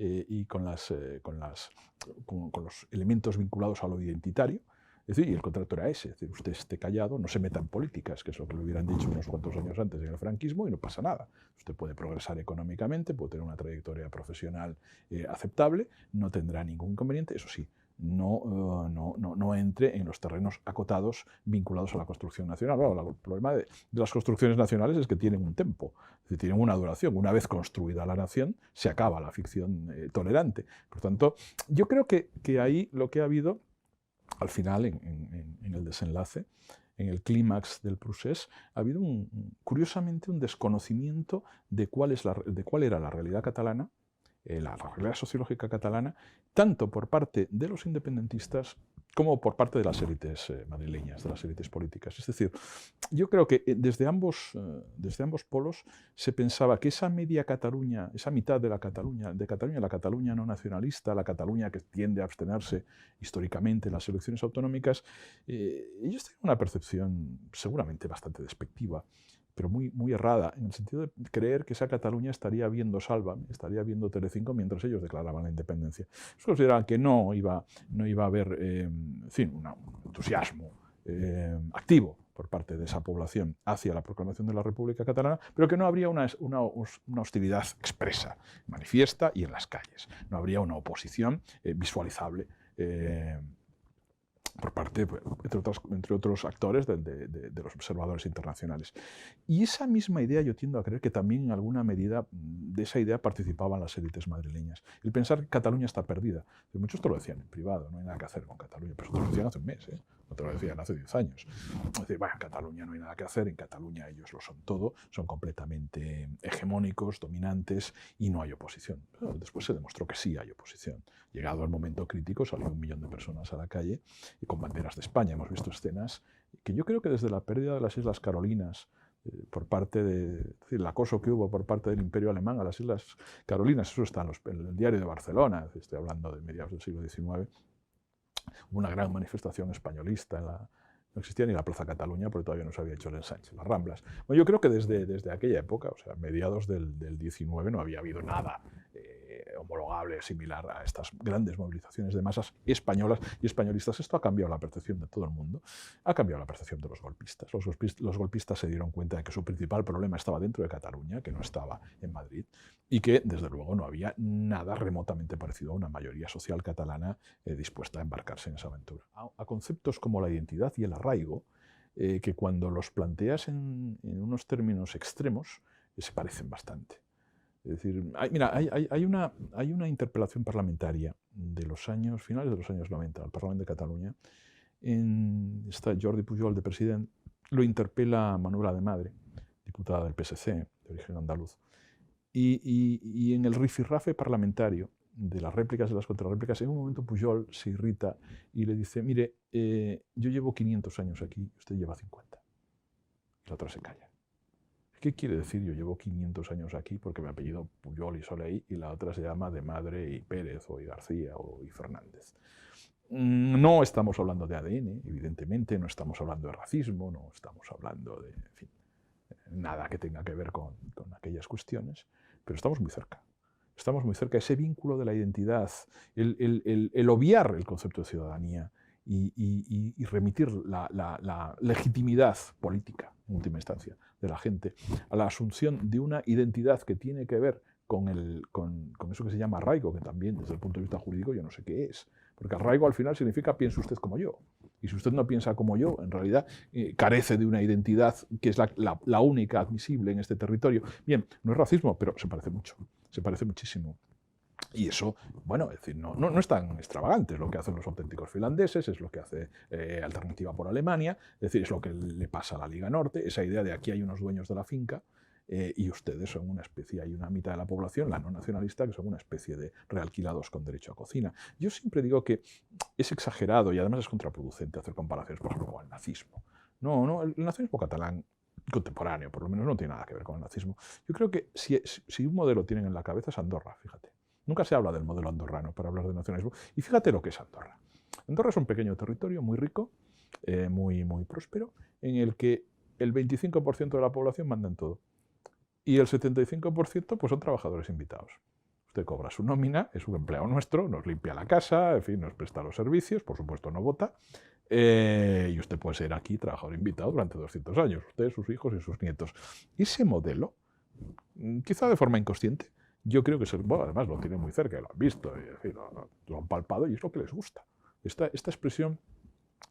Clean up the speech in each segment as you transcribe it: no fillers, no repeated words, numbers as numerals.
y con los elementos vinculados a lo identitario. Es decir, y el contrato era ese, es decir, usted esté callado, no se meta en políticas, que es lo que le hubieran dicho unos cuantos años antes en el franquismo, y no pasa nada. Usted puede progresar económicamente, puede tener una trayectoria profesional aceptable, no tendrá ningún inconveniente, eso sí, no entre en los terrenos acotados vinculados a la construcción nacional. Bueno, el problema de las construcciones nacionales es que tienen un tiempo, es decir, tienen una duración. Una vez construida la nación, se acaba la ficción tolerante. Por tanto, yo creo que ahí lo que ha habido al final, en el desenlace, en el clímax del procés, ha habido curiosamente un desconocimiento de cuál era la realidad catalana, la realidad sociológica catalana, tanto por parte de los independentistas como por parte de las élites madrileñas, de las élites políticas. Es decir, yo creo que desde ambos polos se pensaba que esa media Cataluña, esa mitad de Cataluña, la Cataluña no nacionalista, la Cataluña que tiende a abstenerse históricamente en las elecciones autonómicas, ellos tenían una percepción seguramente bastante despectiva, pero muy errada, en el sentido de creer que esa Cataluña estaría viendo Sálvame, estaría viendo Telecinco mientras ellos declaraban la independencia. Ellos consideraban que no iba a haber en fin, un entusiasmo activo por parte de esa población hacia la proclamación de la República Catalana, pero que no habría una hostilidad expresa, manifiesta y en las calles. No habría una oposición visualizable por parte, entre otros actores, de los observadores internacionales. Y esa misma idea yo tiendo a creer que también en alguna medida de esa idea participaban las élites madrileñas. El pensar que Cataluña está perdida. Muchos te lo decían en privado, no hay nada que hacer con Cataluña, pero eso te lo decían hace un mes, no te lo decían hace 10 años. Es decir, bueno, en Cataluña no hay nada que hacer, en Cataluña ellos lo son todo, son completamente hegemónicos, dominantes y no hay oposición. Pero después se demostró que sí hay oposición. Llegado el momento crítico salió 1 millón de personas a la calle y con banderas de España. Hemos visto escenas que yo creo que desde la pérdida de las Islas Carolinas, por parte decir, el acoso que hubo por parte del Imperio Alemán a las Islas Carolinas, eso está en el Diario de Barcelona, estoy hablando de mediados del siglo XIX, hubo una gran manifestación españolista no existía ni la Plaza Cataluña porque todavía no se había hecho el ensanche, las Ramblas. Bueno, yo creo que desde aquella época, o sea, mediados del XIX, no había habido nada homologable, similar a estas grandes movilizaciones de masas españolas y españolistas. Esto ha cambiado la percepción de todo el mundo, ha cambiado la percepción de los golpistas. Los golpistas se dieron cuenta de que su principal problema estaba dentro de Cataluña, que no estaba en Madrid, y que, desde luego, no había nada remotamente parecido a una mayoría social catalana dispuesta a embarcarse en esa aventura. A conceptos como la identidad y el arraigo, que cuando los planteas en unos términos extremos, se parecen bastante. Es decir, hay una interpelación parlamentaria de los finales de los años 90 al Parlamento de Cataluña. Está Jordi Pujol de presidente, lo interpela Manuela de Madre, diputada del PSC, de origen andaluz. Y en el rifirrafe parlamentario de las réplicas y las contrarréplicas, en un momento Pujol se irrita y le dice, mire, yo llevo 500 años aquí, usted lleva 50. Y la otra se calla. ¿Qué quiere decir? Yo llevo 500 años aquí porque me apellido Pujol y Soleil y la otra se llama de Madre y Pérez o y García o y Fernández. No estamos hablando de ADN, evidentemente, no estamos hablando de racismo, no estamos hablando de, en fin, nada que tenga que ver con aquellas cuestiones, pero estamos muy cerca. Estamos muy cerca. Ese vínculo de la identidad, el obviar el concepto de ciudadanía y remitir la legitimidad política, en última instancia, de la gente a la asunción de una identidad que tiene que ver con eso que se llama arraigo, que también desde el punto de vista jurídico yo no sé qué es. Porque arraigo al final significa piense usted como yo. Y si usted no piensa como yo, en realidad carece de una identidad que es la única admisible en este territorio. Bien, no es racismo, pero se parece mucho. Se parece muchísimo. Y eso, bueno, es decir, no es tan extravagante, es lo que hacen los auténticos finlandeses, es lo que hace Alternativa por Alemania, es decir, es lo que le pasa a la Liga Norte, esa idea de aquí hay unos dueños de la finca y ustedes son una especie, hay una mitad de la población, la no nacionalista, que son una especie de realquilados con derecho a cocina. Yo siempre digo que es exagerado y además es contraproducente hacer comparaciones, por ejemplo, con el nazismo. No, el nacionalismo catalán contemporáneo, por lo menos, no tiene nada que ver con el nazismo. Yo creo que si un modelo tienen en la cabeza es Andorra, fíjate. Nunca se habla del modelo andorrano para hablar de nacionalismo. Y fíjate lo que es Andorra. Andorra es un pequeño territorio muy rico, muy próspero, en el que el 25% de la población manda en todo. Y el 75% pues son trabajadores invitados. Usted cobra su nómina, es un empleado nuestro, nos limpia la casa, en fin, nos presta los servicios, por supuesto no vota, y usted puede ser aquí trabajador invitado durante 200 años, usted, sus hijos y sus nietos. Ese modelo, quizá de forma inconsciente, yo creo que bueno, además lo tienen muy cerca, lo han visto, y, en fin, lo han palpado y es lo que les gusta. Esta expresión,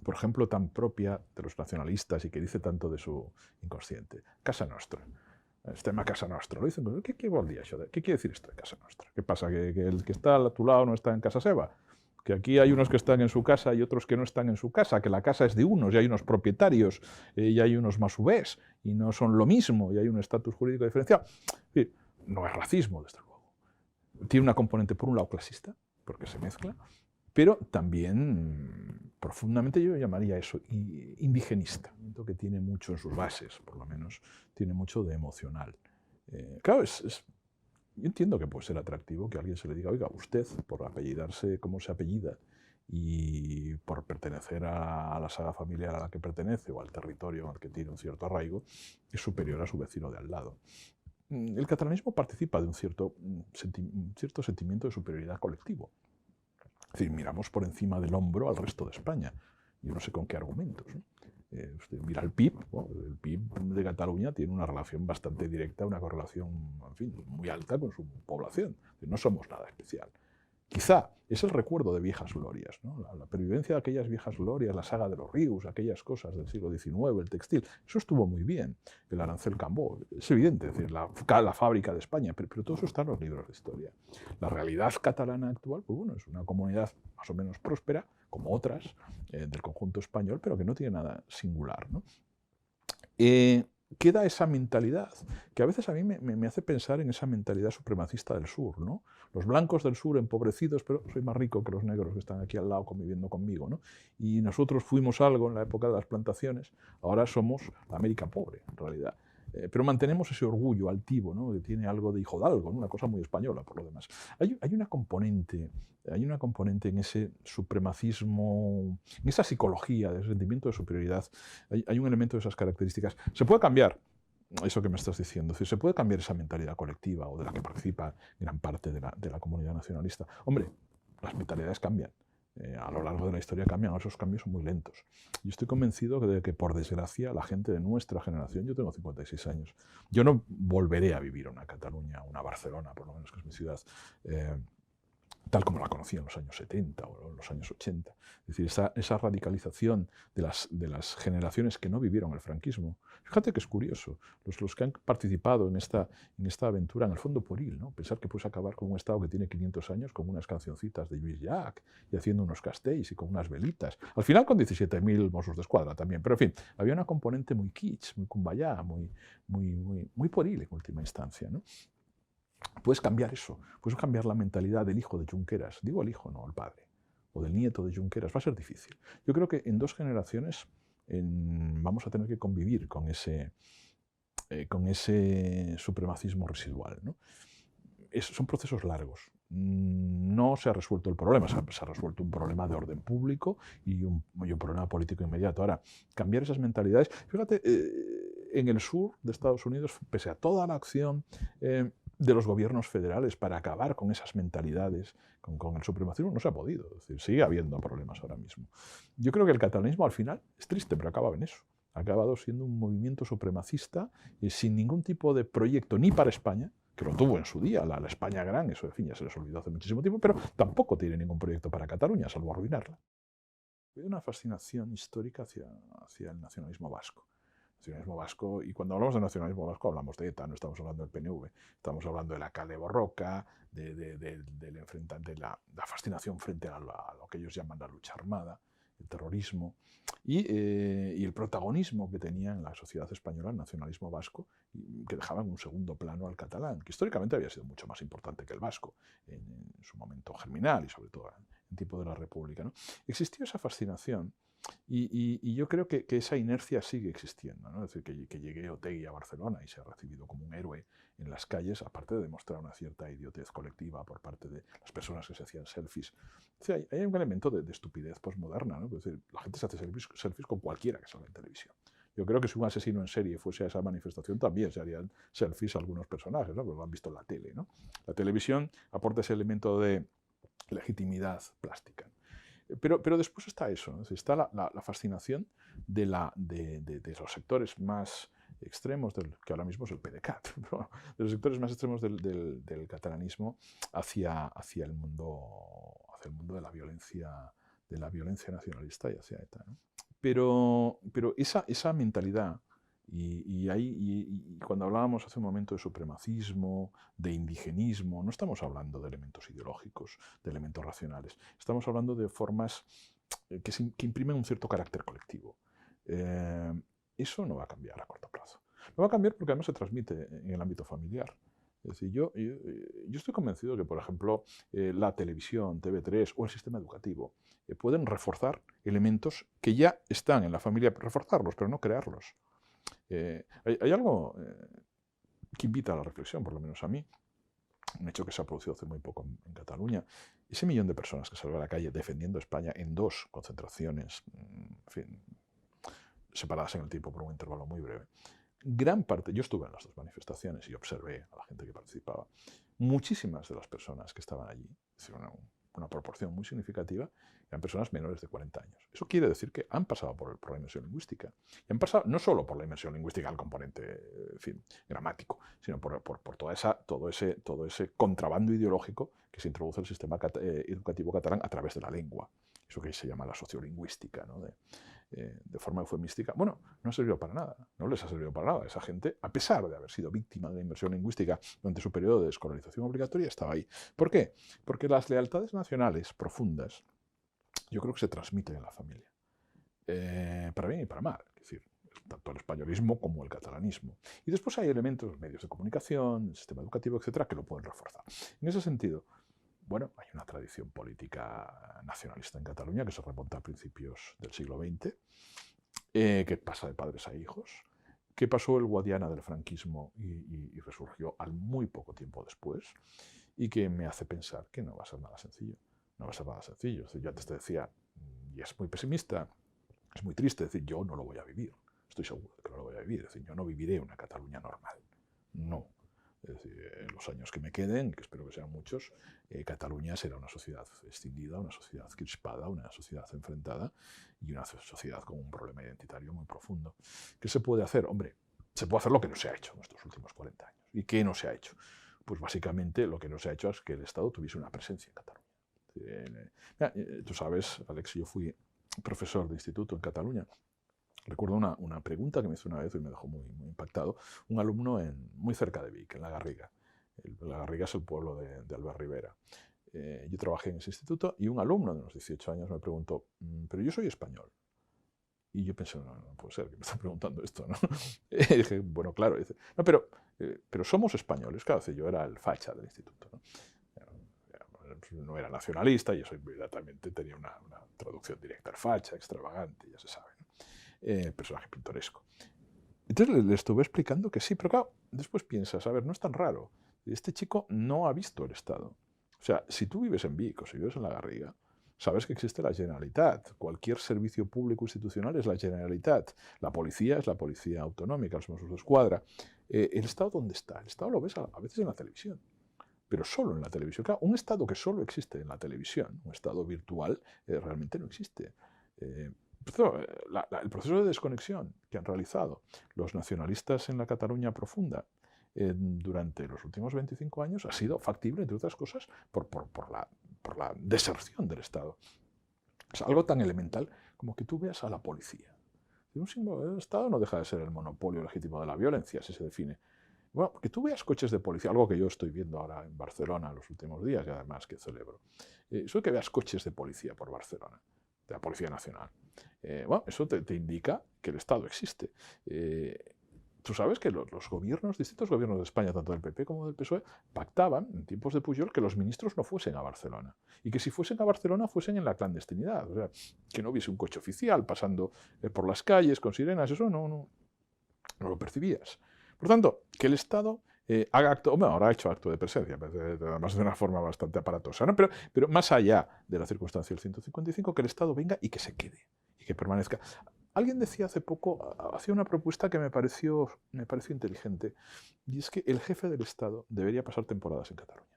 por ejemplo, tan propia de los nacionalistas y que dice tanto de su inconsciente, Casa Nostra. Estem a casa nostra. Lo dicen, ¿qué vol dir això? ¿Qué quiere decir esto de casa nostra? ¿Qué pasa? ¿Que el que está a tu lado no está en casa seva? Que aquí hay unos que están en su casa y otros que no están en su casa, que la casa es de unos y hay unos propietarios y hay unos masubés y no son lo mismo y hay un estatus jurídico diferenciado. Sí, no es racismo, desde luego. Tiene una componente, por un lado, clasista, porque se mezcla, pero también profundamente yo llamaría eso indigenista, que tiene mucho en sus bases, por lo menos, tiene mucho de emocional. Claro, yo entiendo que puede ser atractivo que a alguien se le diga, oiga, usted, por apellidarse como se apellida y por pertenecer a la saga familiar a la que pertenece o al territorio al que tiene un cierto arraigo, es superior a su vecino de al lado. El catalanismo participa de un cierto sentimiento de superioridad colectivo. Es decir, miramos por encima del hombro al resto de España. Yo no sé con qué argumentos, ¿no? Usted mira el PIB, bueno, el PIB de Cataluña tiene una relación bastante directa, una correlación, en fin, muy alta con su población. No somos nada especial. Quizá es el recuerdo de viejas glorias, ¿no? La pervivencia de aquellas viejas glorias, la saga de los ríos, aquellas cosas del siglo XIX, el textil, eso estuvo muy bien. El arancel Cambó, es evidente, es decir, la fábrica de España, pero todo eso está en los libros de historia. La realidad catalana actual, pues bueno, es una comunidad más o menos próspera, como otras del conjunto español, pero que no tiene nada singular, ¿no? Queda esa mentalidad, que a veces a mí me hace pensar en esa mentalidad supremacista del sur, ¿no? Los blancos del sur empobrecidos, pero soy más rico que los negros que están aquí al lado conviviendo conmigo, ¿no? Y nosotros fuimos algo en la época de las plantaciones, ahora somos la América pobre, en realidad. Pero mantenemos ese orgullo altivo, ¿no? Que tiene algo de hijo de algo, ¿no? Una cosa muy española, por lo demás. Hay una componente en ese supremacismo, en esa psicología de sentimiento de superioridad, hay un elemento de esas características. Se puede cambiar eso que me estás diciendo, es decir, se puede cambiar esa mentalidad colectiva o de la que participa gran parte de la comunidad nacionalista. Hombre, las mentalidades cambian. A lo largo de la historia cambian, esos cambios son muy lentos. Yo estoy convencido de que, por desgracia, la gente de nuestra generación, yo tengo 56 años, yo no volveré a vivir a una Cataluña, a una Barcelona, por lo menos que es mi ciudad, tal como la conocí en los años 70 o en los años 80. Es decir, esa radicalización de las generaciones que no vivieron el franquismo. Fíjate que es curioso, los que han participado en esta aventura, en el fondo pueril, ¿no? Pensar que puedes acabar con un Estado que tiene 500 años con unas cancioncitas de Lluís Llach y haciendo unos castells y con unas velitas. Al final con 17.000 Mossos d'Esquadra también, pero en fin, había una componente muy kitsch, muy cumbayá, muy pueril en última instancia, ¿no? Puedes cambiar eso, puedes cambiar la mentalidad del hijo de Junqueras, digo el hijo, no el padre, o del nieto de Junqueras, va a ser difícil. Yo creo que en 2 generaciones vamos a tener que convivir con ese supremacismo residual, ¿no? Son procesos largos. No se ha resuelto el problema, se ha resuelto un problema de orden público y un problema político inmediato. Ahora, cambiar esas mentalidades. Fíjate, en el sur de Estados Unidos, pese a toda la acción de los gobiernos federales para acabar con esas mentalidades, con el supremacismo, no se ha podido. Es decir, sigue habiendo problemas ahora mismo. Yo creo que el catalanismo al final es triste, pero acaba en eso. Ha acabado siendo un movimiento supremacista sin ningún tipo de proyecto ni para España, que lo tuvo en su día, la España gran, eso en fin, ya se les olvidó hace muchísimo tiempo, pero tampoco tiene ningún proyecto para Cataluña, salvo arruinarla. Hay una fascinación histórica hacia el nacionalismo vasco. Nacionalismo vasco, y cuando hablamos de nacionalismo vasco hablamos de ETA, no estamos hablando del PNV, estamos hablando de la Kale Borroka, de la fascinación frente a lo que ellos llaman la lucha armada, el terrorismo, y el protagonismo que tenía en la sociedad española el nacionalismo vasco, que dejaba en un segundo plano al catalán, que históricamente había sido mucho más importante que el vasco en su momento germinal y sobre todo en tiempo de la República, ¿no? Existió esa fascinación. Y yo creo que esa inercia sigue existiendo, ¿no? Es decir, que llegue Otegi a Barcelona y se ha recibido como un héroe en las calles, aparte de demostrar una cierta idiotez colectiva por parte de las personas que se hacían selfies. O sea, hay un elemento de estupidez posmoderna, ¿no? Es decir, la gente se hace selfies con cualquiera que salga en televisión. Yo creo que si un asesino en serie fuese a esa manifestación también se harían selfies a algunos personajes, ¿no? Porque lo han visto en la tele, ¿no? La televisión aporta ese elemento de legitimidad plástica. Pero después está eso, ¿no? Está la fascinación de los sectores más extremos, que ahora mismo es el PDeCAT, pero de los sectores más extremos del catalanismo hacia el mundo de la violencia nacionalista y hacia ETA, ¿no? Pero esa mentalidad, y cuando hablábamos hace un momento de supremacismo, de indigenismo, no estamos hablando de elementos ideológicos, de elementos racionales, estamos hablando de formas que imprimen un cierto carácter colectivo. Eso no va a cambiar a corto plazo. No va a cambiar porque además se transmite en el ámbito familiar. Es decir, yo estoy convencido que, por ejemplo, la televisión, TV3 o el sistema educativo pueden reforzar elementos que ya están en la familia, reforzarlos, pero no crearlos. Hay algo que invita a la reflexión, por lo menos a mí, un hecho que se ha producido hace muy poco en Cataluña. Ese millón de personas que salió a la calle defendiendo España en 2 concentraciones, en fin, separadas en el tiempo por un intervalo muy breve. Gran parte, yo estuve en las 2 manifestaciones y observé a la gente que participaba. Muchísimas de las personas que estaban allí, es decir, una proporción muy significativa, eran personas menores de 40 años. Eso quiere decir que han pasado por la inmersión lingüística. Y han pasado no solo por la inmersión lingüística, el componente, en fin, gramático, sino por todo ese contrabando ideológico que se introduce en el sistema educativo catalán a través de la lengua. Eso que se llama la sociolingüística, ¿no? De forma eufemística. Bueno, no ha servido para nada, no les ha servido para nada. Esa gente, a pesar de haber sido víctima de la inmersión lingüística durante su periodo de escolarización obligatoria, estaba ahí. ¿Por qué? Porque las lealtades nacionales profundas, yo creo que se transmiten en la familia. Para bien y para mal. Es decir, tanto el españolismo como el catalanismo. Y después hay elementos, medios de comunicación, el sistema educativo, etcétera, que lo pueden reforzar. En ese sentido, bueno, hay una tradición política nacionalista en Cataluña que se remonta a principios del siglo XX, que pasa de padres a hijos, que pasó el Guadiana del franquismo y resurgió al muy poco tiempo después, y que me hace pensar que no va a ser nada sencillo. No va a ser nada sencillo. Yo antes te decía, y es muy pesimista, es muy triste decir, yo no lo voy a vivir. Estoy seguro de que no lo voy a vivir. Es decir, yo no viviré una Cataluña normal. No. Es decir, en los años que me queden, que espero que sean muchos, Cataluña será una sociedad escindida, una sociedad crispada, una sociedad enfrentada y una sociedad con un problema identitario muy profundo. ¿Qué se puede hacer? Hombre, se puede hacer lo que no se ha hecho en estos últimos 40 años. ¿Y qué no se ha hecho? Pues básicamente lo que no se ha hecho es que el Estado tuviese una presencia en Cataluña. Tú sabes, Alex, yo fui profesor de instituto en Cataluña. Recuerdo una pregunta que me hizo una vez y me dejó muy impactado. Un alumno muy cerca de Vic, en La Garriga. La Garriga es el pueblo de Albert Rivera. Yo trabajé en ese instituto y un alumno de unos 18 años me preguntó, pero yo soy español. Y yo pensé, no puede ser que me está preguntando esto, ¿no? Y dije, bueno, claro. Dice, no, pero somos españoles. Claro, yo era el facha del instituto, ¿no? No era nacionalista y eso inmediatamente tenía una traducción directa al facha, extravagante, ya se sabe, ¿no? Personaje pintoresco. Entonces le estuve explicando que sí, pero claro, después piensas, a ver, no es tan raro. Este chico no ha visto el Estado. O sea, si tú vives en Vic o si vives en La Garriga, sabes que existe la Generalitat. Cualquier servicio público institucional es la Generalitat. La policía es la policía autonómica, los Mossos d'Esquadra. ¿El Estado dónde está? El Estado lo ves a veces en la televisión, pero solo en la televisión. Claro, un Estado que solo existe en la televisión, un Estado virtual, realmente no existe. El proceso de desconexión que han realizado los nacionalistas en la Cataluña profunda durante los últimos 25 años ha sido factible, entre otras cosas, por la deserción del Estado. Es algo tan elemental como que tú veas a la policía. Un símbolo del Estado no deja de ser el monopolio legítimo de la violencia, así se define. Bueno, que tú veas coches de policía, algo que yo estoy viendo ahora en Barcelona los últimos días y además que celebro. Eso que veas coches de policía por Barcelona, de la Policía Nacional. Bueno, eso te indica que el Estado existe. Tú sabes que los gobiernos, distintos gobiernos de España, tanto del PP como del PSOE, pactaban en tiempos de Pujol que los ministros no fuesen a Barcelona. Y que si fuesen a Barcelona fuesen en la clandestinidad. O sea, que no hubiese un coche oficial pasando por las calles con sirenas. Eso no lo percibías. Por tanto, que el Estado haga acto, bueno, ahora ha hecho acto de presencia, además de una forma bastante aparatosa, ¿no? Pero más allá de la circunstancia del 155, que el Estado venga y que se quede, y que permanezca. Alguien decía hace poco, hacía una propuesta que me pareció inteligente, y es que el jefe del Estado debería pasar temporadas en Cataluña.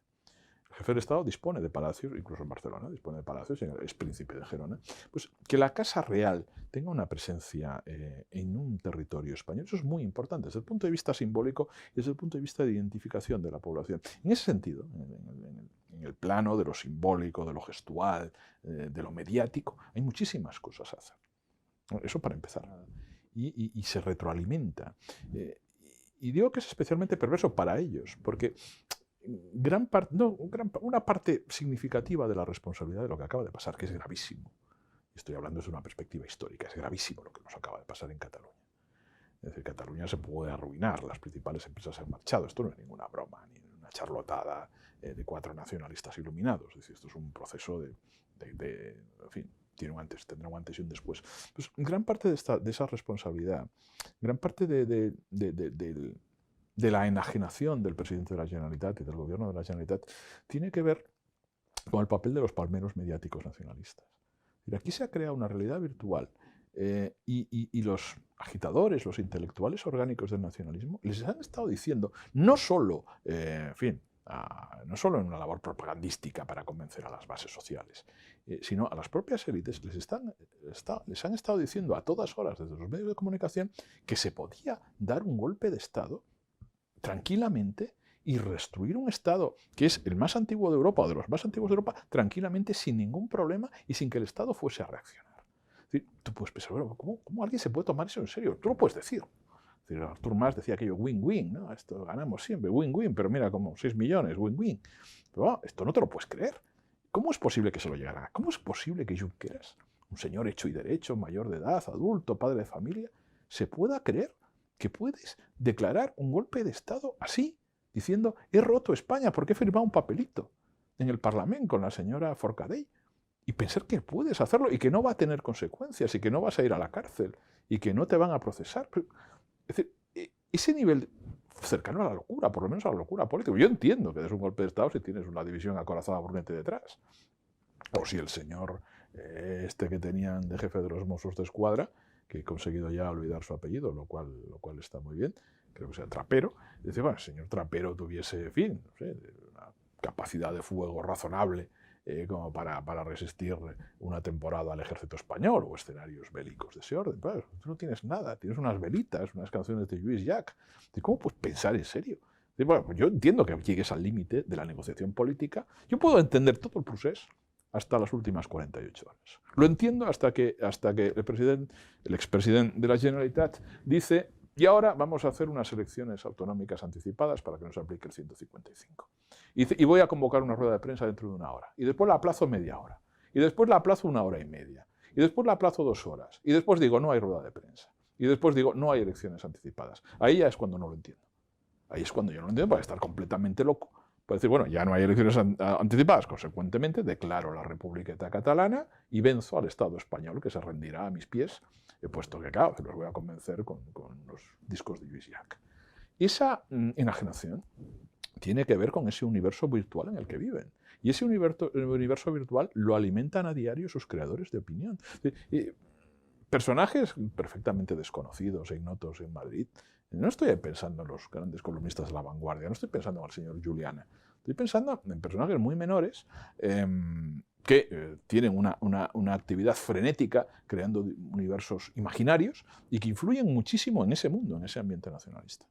El jefe del Estado dispone de palacios, incluso en Barcelona, dispone de palacios, es príncipe de Gerona. Pues que la Casa Real tenga una presencia en un territorio español, eso es muy importante desde el punto de vista simbólico y desde el punto de vista de identificación de la población. En ese sentido, en el plano de lo simbólico, de lo gestual, de lo mediático, hay muchísimas cosas a hacer. Eso para empezar. Y se retroalimenta. Y digo que es especialmente perverso para ellos, porque una parte significativa de la responsabilidad de lo que acaba de pasar, que es gravísimo, estoy hablando desde una perspectiva histórica, es gravísimo lo que nos acaba de pasar en Cataluña. Es decir, Cataluña se puede arruinar, las principales empresas se han marchado, esto no es ninguna broma, ni una charlotada de 4 nacionalistas iluminados, es decir, esto es un proceso en fin, tendrá un antes y un después. Pues gran parte de esa responsabilidad, gran parte de la enajenación del presidente de la Generalitat y del gobierno de la Generalitat tiene que ver con el papel de los palmeros mediáticos nacionalistas. Aquí se ha creado una realidad virtual y los agitadores, los intelectuales orgánicos del nacionalismo, les han estado diciendo, no solo, no solo en una labor propagandística para convencer a las bases sociales, sino a las propias élites, les han estado diciendo a todas horas desde los medios de comunicación que se podía dar un golpe de Estado tranquilamente y restituir un Estado que es el más antiguo de Europa o de los más antiguos de Europa tranquilamente, sin ningún problema y sin que el Estado fuese a reaccionar. Es decir, tú puedes pensar, bueno, ¿cómo alguien se puede tomar eso en serio? Tú lo puedes decir. Es decir, Artur Mas decía aquello win-win, ¿no? Esto ganamos siempre, win-win, pero mira, como 6 millones, win-win. Pero esto no te lo puedes creer. ¿Cómo es posible que se lo llegara? ¿Cómo es posible que Junqueras, un señor hecho y derecho, mayor de edad, adulto, padre de familia, se pueda creer que puedes declarar un golpe de Estado así, diciendo, he roto España porque he firmado un papelito en el Parlamento con la señora Forcadell, y pensar que puedes hacerlo y que no va a tener consecuencias y que no vas a ir a la cárcel y que no te van a procesar? Es decir, ese nivel cercano a la locura, por lo menos a la locura política. Yo entiendo que es un golpe de Estado si tienes una división acorazada Brunete detrás, o si el señor que tenían de jefe de los Mossos de Escuadra, que he conseguido ya olvidar su apellido, lo cual está muy bien, creo que sea Trapero, dice, bueno, el señor Trapero tuviese, en fin, no sé, una capacidad de fuego razonable como para resistir una temporada al ejército español o escenarios bélicos de ese orden. Pero tú no tienes nada, tienes unas velitas, unas canciones de Lluís Llach. ¿Cómo puedes pensar en serio? Bueno, yo entiendo que llegues al límite de la negociación política. Yo puedo entender todo el procés hasta las últimas 48 horas. Lo entiendo hasta que el expresidente de la Generalitat dice, y ahora vamos a hacer unas elecciones autonómicas anticipadas para que nos aplique el 155. Y voy a convocar una rueda de prensa dentro de 1 hora. Y después la aplazo media hora. Y después la aplazo 1 hora y media. Y después la aplazo 2 horas. Y después digo, no hay rueda de prensa. Y después digo, no hay elecciones anticipadas. Ahí ya es cuando no lo entiendo. Ahí es cuando yo no lo entiendo, para estar completamente loco. Para decir, bueno, ya no hay elecciones anticipadas, consecuentemente declaro la República Catalana y venzo al Estado español, que se rendirá a mis pies, puesto que, claro, los voy a convencer con los discos de Lluís Llach. Esa enajenación tiene que ver con ese universo virtual en el que viven. Y ese universo virtual lo alimentan a diario sus creadores de opinión. Personajes perfectamente desconocidos e ignotos en Madrid. No estoy pensando en los grandes columnistas de La Vanguardia, no estoy pensando en el señor Juliana. Estoy pensando en personajes muy menores que tienen una actividad frenética creando universos imaginarios y que influyen muchísimo en ese mundo, en ese ambiente nacionalista.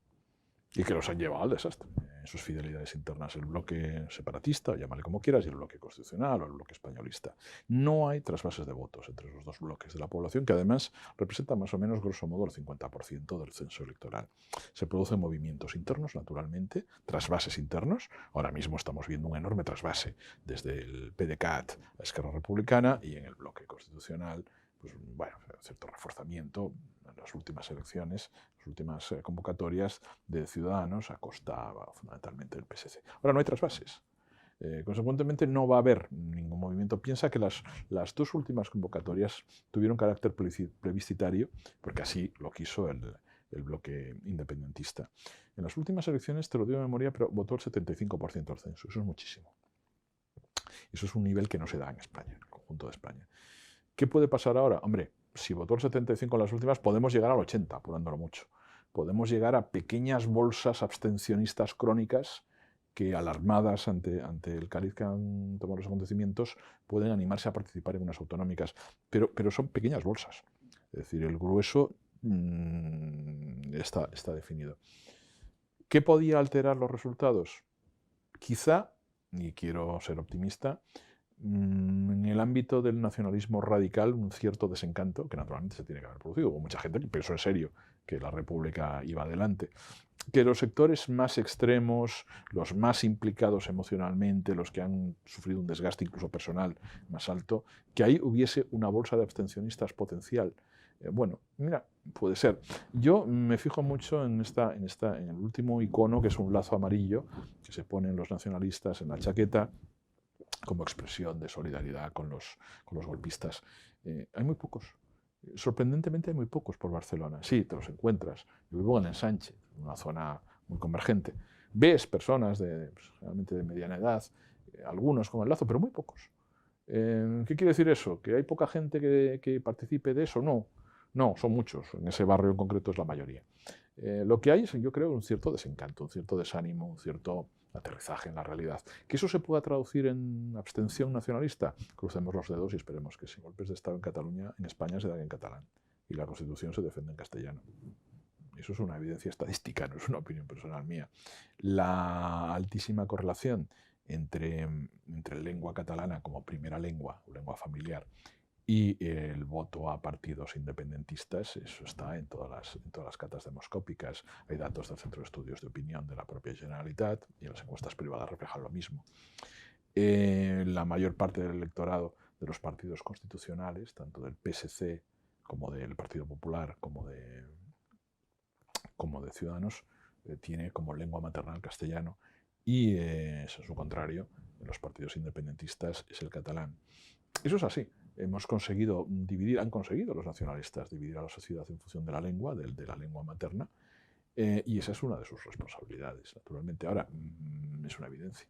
Y que los han llevado al desastre en sus fidelidades internas. El bloque separatista, llámale como quieras, y el bloque constitucional o el bloque españolista. No hay trasvases de votos entre esos dos bloques de la población, que además representan más o menos, grosso modo, el 50% del censo electoral. Se producen movimientos internos, naturalmente, trasvases internos. Ahora mismo estamos viendo un enorme trasvase desde el PDeCAT a Esquerra Republicana y en el bloque constitucional, pues, bueno, cierto reforzamiento en las últimas elecciones, las últimas convocatorias de Ciudadanos a costa fundamentalmente del PSC. Ahora no hay trasvases. Consecuentemente no va a haber ningún movimiento. Piensa que las 2 últimas convocatorias tuvieron carácter plebiscitario, porque así lo quiso el bloque independentista. En las últimas elecciones, te lo digo de memoria, pero votó el 75% del censo. Eso es muchísimo. Eso es un nivel que no se da en España, en el conjunto de España. ¿Qué puede pasar ahora? Hombre, si votó el 75 en las últimas, podemos llegar al 80, apurándolo mucho. Podemos llegar a pequeñas bolsas abstencionistas crónicas que, alarmadas ante el cariz que han tomado los acontecimientos, pueden animarse a participar en unas autonómicas. Pero son pequeñas bolsas. Es decir, el grueso está definido. ¿Qué podía alterar los resultados? Quizá, y quiero ser optimista, en el ámbito del nacionalismo radical, un cierto desencanto, que naturalmente se tiene que haber producido. Hubo mucha gente que pensó en serio que la República iba adelante. Que los sectores más extremos, los más implicados emocionalmente, los que han sufrido un desgaste incluso personal más alto, que ahí hubiese una bolsa de abstencionistas potencial. Bueno, mira, puede ser. Yo me fijo mucho en el último icono, que es un lazo amarillo que se ponen los nacionalistas en la chaqueta como expresión de solidaridad con los golpistas. Hay muy pocos. Sorprendentemente hay muy pocos por Barcelona. Sí, te los encuentras. Yo vivo en Ensanche, una zona muy convergente. Ves personas realmente de mediana edad, algunos con el lazo, pero muy pocos. ¿Qué quiere decir eso? ¿Que hay poca gente que participe de eso? No. No, son muchos. En ese barrio en concreto es la mayoría. Lo que hay es, yo creo, un cierto desencanto, un cierto desánimo, un cierto aterrizaje en la realidad. ¿Que eso se pueda traducir en abstención nacionalista? Crucemos los dedos y esperemos que sí. Golpes de Estado en Cataluña, en España se dan en catalán y la Constitución se defiende en castellano. Eso es una evidencia estadística, no es una opinión personal mía. La altísima correlación entre lengua catalana como primera lengua o lengua familiar y el voto a partidos independentistas, eso está en todas las catas demoscópicas. Hay datos del Centro de Estudios de Opinión de la propia Generalitat y las encuestas privadas reflejan lo mismo. La mayor parte del electorado de los partidos constitucionales, tanto del PSC como del Partido Popular como de Ciudadanos, tiene como lengua maternal castellano y, eso es su contrario, en los partidos independentistas es el catalán. Eso es así. Hemos conseguido han conseguido los nacionalistas dividir a la sociedad en función de la lengua, de la lengua materna, y esa es una de sus responsabilidades, naturalmente. Ahora, es una evidencia.